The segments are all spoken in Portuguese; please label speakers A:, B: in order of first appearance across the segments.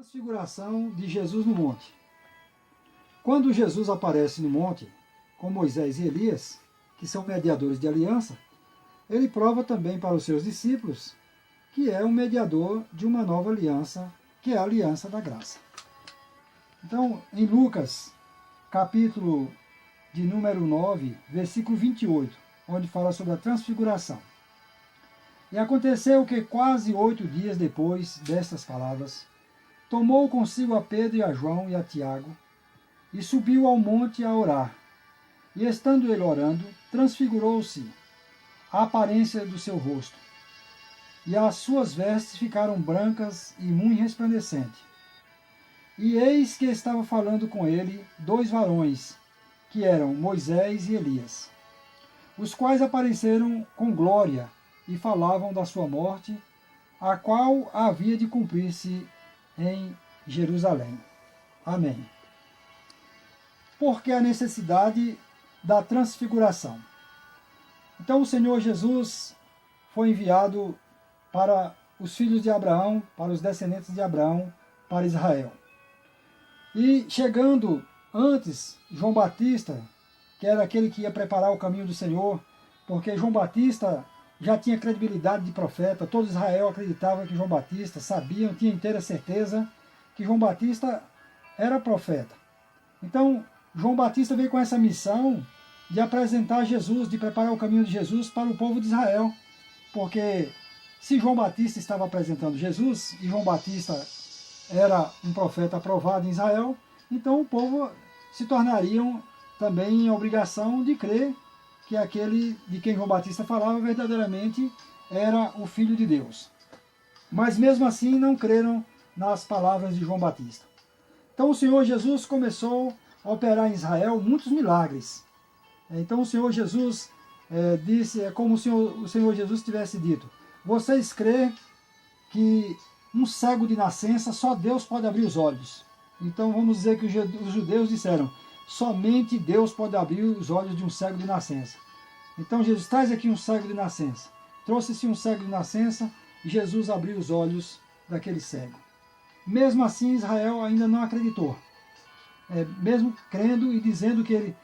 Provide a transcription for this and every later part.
A: Transfiguração de Jesus no monte. Quando Jesus aparece no monte com Moisés e Elias, que são mediadores de aliança, ele prova também para os seus discípulos que é um mediador de uma nova aliança, que é a aliança da graça. Então, em Lucas, capítulo de número 9, versículo 28, onde fala sobre a transfiguração. E aconteceu que quase 8 dias depois destas palavras, tomou consigo a Pedro e a João e a Tiago, e subiu ao monte a orar. E estando ele orando, transfigurou-se a aparência do seu rosto, e as suas vestes ficaram brancas e muito resplandecentes. E eis que estava falando com ele 2 varões, que eram Moisés e Elias, os quais apareceram com glória e falavam da sua morte, a qual havia de cumprir-se em Jerusalém. Amém. Porque a necessidade da transfiguração. Então o Senhor Jesus foi enviado para os filhos de Abraão, para os descendentes de Abraão, para Israel. E chegando antes, João Batista, que era aquele que ia preparar o caminho do Senhor, porque João Batista já tinha credibilidade de profeta, todo Israel acreditava que João Batista, sabiam, tinha inteira certeza que João Batista era profeta. Então, João Batista veio com essa missão de apresentar Jesus, de preparar o caminho de Jesus para o povo de Israel, porque se João Batista estava apresentando Jesus, e João Batista era um profeta aprovado em Israel, então o povo se tornariam também em obrigação de crer que aquele de quem João Batista falava verdadeiramente era o Filho de Deus. Mas mesmo assim não creram nas palavras de João Batista. Então o Senhor Jesus começou a operar em Israel muitos milagres. Então o Senhor Jesus disse, é como se o Senhor Jesus tivesse dito: vocês creem que um cego de nascença, só Deus pode abrir os olhos. Então vamos dizer que os judeus disseram: somente Deus pode abrir os olhos de um cego de nascença. Então Jesus traz aqui um cego de nascença. Trouxe-se um cego de nascença e Jesus abriu os olhos daquele cego. Mesmo assim Israel ainda não acreditou. Mesmo crendo e dizendo que ele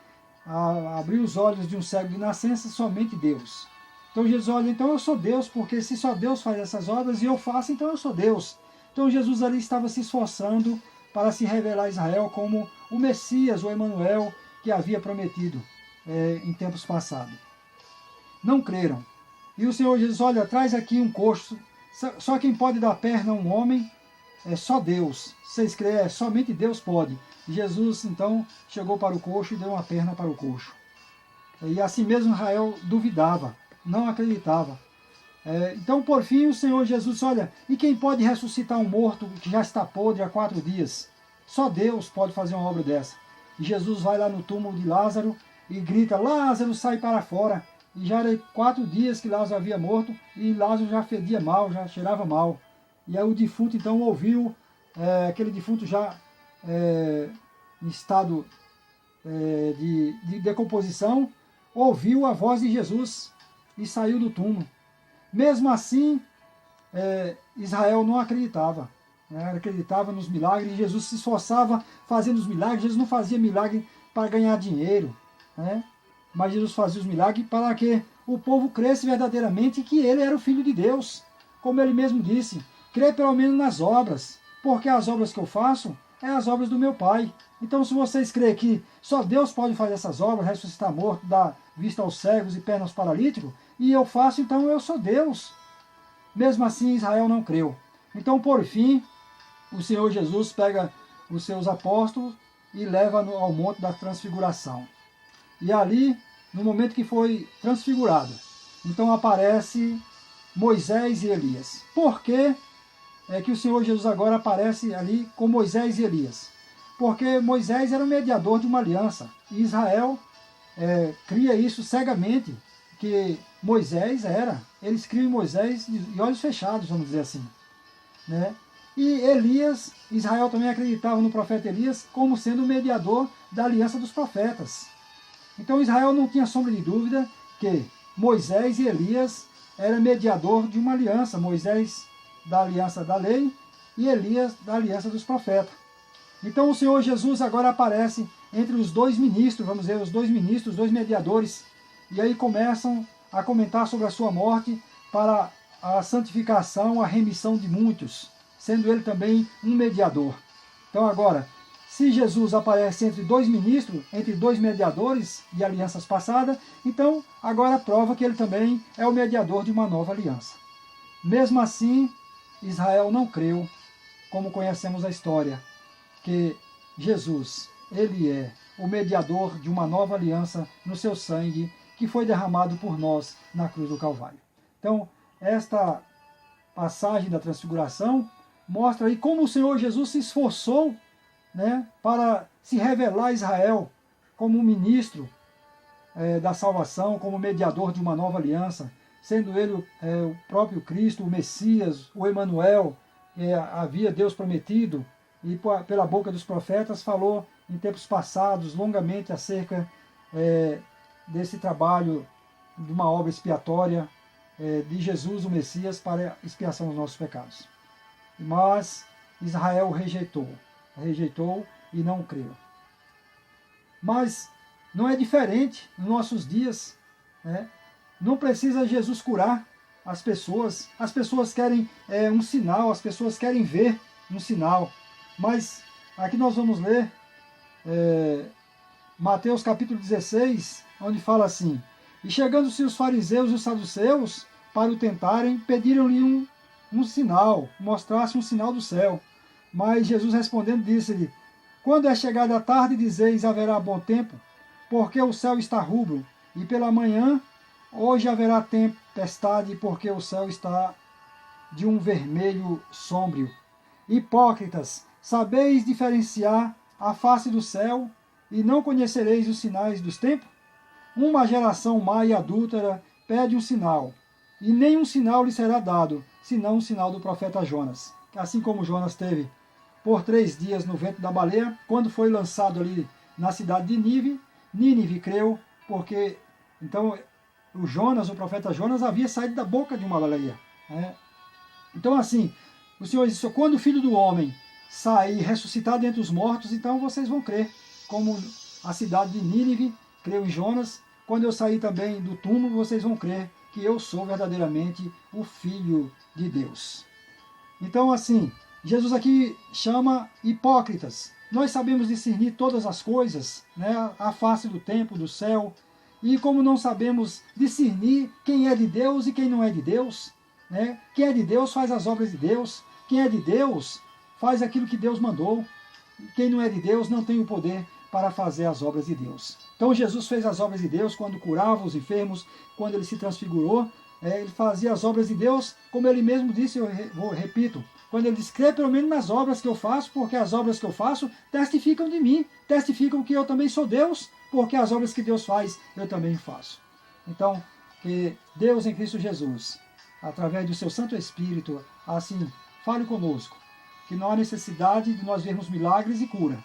A: abriu os olhos de um cego de nascença, somente Deus. Então Jesus olha, então eu sou Deus, porque se só Deus faz essas obras e eu faço, então eu sou Deus. Então Jesus ali estava se esforçando para se revelar a Israel como o Messias, o Emanuel, que havia prometido em tempos passados. Não creram. E o Senhor Jesus, olha, traz aqui um coxo, só quem pode dar perna a um homem é só Deus. Vocês creem, somente Deus pode. E Jesus então chegou para o coxo e deu uma perna para o coxo. E assim mesmo Israel duvidava, não acreditava. Então por fim o Senhor Jesus, olha, e quem pode ressuscitar um morto que já está podre há 4 dias? Só Deus pode fazer uma obra dessa. E Jesus vai lá no túmulo de Lázaro e grita: Lázaro, sai para fora. E já era 4 dias que Lázaro havia morto e Lázaro já fedia mal, já cheirava mal. E aí o defunto então ouviu, aquele defunto já em estado de decomposição, ouviu a voz de Jesus e saiu do túmulo. Mesmo assim, Israel não acreditava. Acreditava nos milagres, Jesus se esforçava fazendo os milagres. Jesus não fazia milagre para ganhar dinheiro, mas Jesus fazia os milagres para que o povo cresce verdadeiramente que ele era o Filho de Deus. Como ele mesmo disse: crê pelo menos nas obras, porque as obras que eu faço é as obras do meu Pai. Então se vocês creem que só Deus pode fazer essas obras, ressuscitar morto, dar vista aos cegos e pernas aos paralíticos, e eu faço, então eu sou Deus. Mesmo assim Israel não creu. Então por fim, o Senhor Jesus pega os seus apóstolos e leva ao monte da transfiguração. E ali, no momento que foi transfigurado, então aparece Moisés e Elias. Por que que o Senhor Jesus agora aparece ali com Moisés e Elias? Porque Moisés era o mediador de uma aliança. E Israel cria isso cegamente, que Moisés eles criam Moisés de olhos fechados, vamos dizer assim. E Elias, Israel também acreditava no profeta Elias como sendo o mediador da aliança dos profetas. Então Israel não tinha sombra de dúvida que Moisés e Elias eram mediador de uma aliança. Moisés da aliança da lei e Elias da aliança dos profetas. Então o Senhor Jesus agora aparece entre os dois ministros, vamos dizer, os dois ministros, os dois mediadores, e aí começam a comentar sobre a sua morte para a santificação, a remissão de muitos, sendo ele também um mediador. Então agora, se Jesus aparece entre dois ministros, entre dois mediadores de alianças passadas, então agora prova que ele também é o mediador de uma nova aliança. Mesmo assim, Israel não creu, como conhecemos a história, que Jesus, ele é o mediador de uma nova aliança no seu sangue, que foi derramado por nós na cruz do Calvário. Então, esta passagem da transfiguração mostra aí como o Senhor Jesus se esforçou, né, para se revelar a Israel como um ministro da salvação, como mediador de uma nova aliança, sendo ele o próprio Cristo, o Messias, o Emanuel, que havia Deus prometido, e pela boca dos profetas falou em tempos passados longamente acerca desse trabalho de uma obra expiatória de Jesus, o Messias, para a expiação dos nossos pecados. Mas Israel rejeitou e não creu. Mas não é diferente nos nossos dias, né? Não precisa Jesus curar as pessoas querem um sinal, as pessoas querem ver um sinal. Mas aqui nós vamos ler Mateus capítulo 16, onde fala assim: E chegando-se os fariseus e os saduceus para o tentarem, pediram-lhe um sinal, mostrasse um sinal do céu. Mas Jesus respondendo disse-lhe: Quando é chegada a tarde, dizeis, haverá bom tempo, porque o céu está rubro, e pela manhã, hoje haverá tempestade, porque o céu está de um vermelho sômbrio. Hipócritas, sabeis diferenciar a face do céu, e não conhecereis os sinais dos tempos? Uma geração má e adúltera pede um sinal, e nenhum sinal lhe será dado, senão o sinal do profeta Jonas. Assim como Jonas teve por 3 dias no ventre da baleia, quando foi lançado ali na cidade de Nínive creu, porque então o Jonas, o profeta Jonas, havia saído da boca de uma baleia. Então assim, o Senhor disse: quando o Filho do Homem sair ressuscitado entre os mortos, então vocês vão crer, como a cidade de Nínive creu em Jonas. Quando eu sair também do túmulo, vocês vão crer que eu sou verdadeiramente o Filho de Deus. Então assim, Jesus aqui chama hipócritas. Nós sabemos discernir todas as coisas, né? A face do tempo, do céu, e como não sabemos discernir quem é de Deus e quem não é de Deus, né? Quem é de Deus faz as obras de Deus, quem é de Deus faz aquilo que Deus mandou, quem não é de Deus não tem o poder para fazer as obras de Deus. Então Jesus fez as obras de Deus quando curava os enfermos, quando ele se transfigurou, ele fazia as obras de Deus, como ele mesmo disse, eu repito, quando ele diz: crê pelo menos nas obras que eu faço, porque as obras que eu faço testificam de mim, testificam que eu também sou Deus, porque as obras que Deus faz, eu também faço. Então, que Deus em Cristo Jesus, através do seu Santo Espírito, assim, fale conosco, que não há necessidade de nós vermos milagres e cura,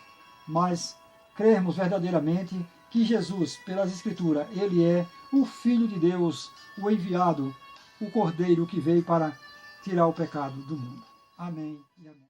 A: mas crermos verdadeiramente que Jesus, pelas Escrituras, ele é o Filho de Deus, o enviado, o Cordeiro que veio para tirar o pecado do mundo. Amém e amém.